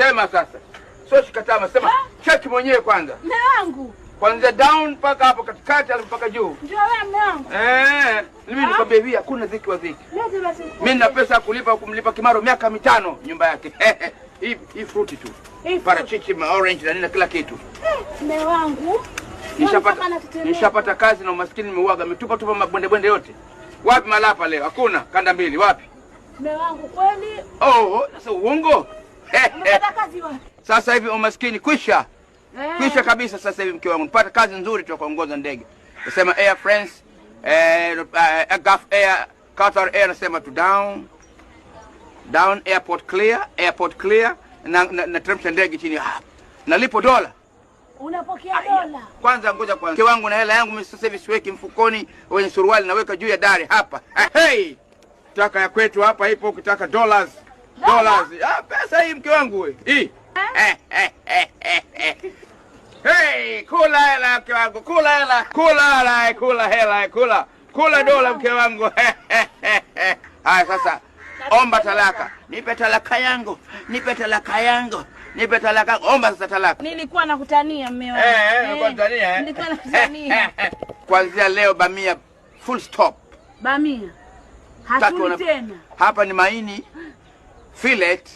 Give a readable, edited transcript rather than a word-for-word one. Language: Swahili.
Sema sasa. Sio shikatama, sema cheki mwenyewe kwanza. Mume wangu. Kuanzia down mpaka hapo katikati alafu mpaka juu. Ndio wewe mume wangu. Mimi nikwambia hivi hakuna dhiki wa dhiki. Mimi nina pesa kulipa kumlipa Kimaro miaka 5 nyumba yake. Hii fruit tu. Parachichi, orange na nini kila kitu. Mume wangu. Nishapata kazi na umaskini nimeuaga, tupa mabonde yote. Wapi malapa leo? Hakuna. Kanda mbili wapi? Mume wangu kweli? Sasa uongo. Unapata kazi wapi? Sasa hivi umaskini kwisha. Kwisha kabisa sasa hivi mke wangu. Nipata kazi nzuri tu kuongoza ndege. Nasema Air France, Gulf Air, Qatar Air nasema tu down, airport clear, na teremsha ndege chini hapa. Nalipo dola. Unapokea dola? Kwanza ngoja kwanza. Mke wangu na hela yangu mimi sasa hivi siweki mfukoni, wenye suruali naweka juu ya dari hapa. Taka ya kwetu hapa ipo, ukitaka dollars. Pesa hii mke wangu wewe. Hii. Kula hela mke wangu, kula hela. Kula dola mke wangu. Haya sasa, omba talaka. Nipe talaka yangu. Omba sasa talaka. Nilikuwa nakutania mume wangu. Nilikuwa nakutania. Kuanzia leo bamia full stop. Bamia. Hatuli tena. Hapa ni maini, fillet,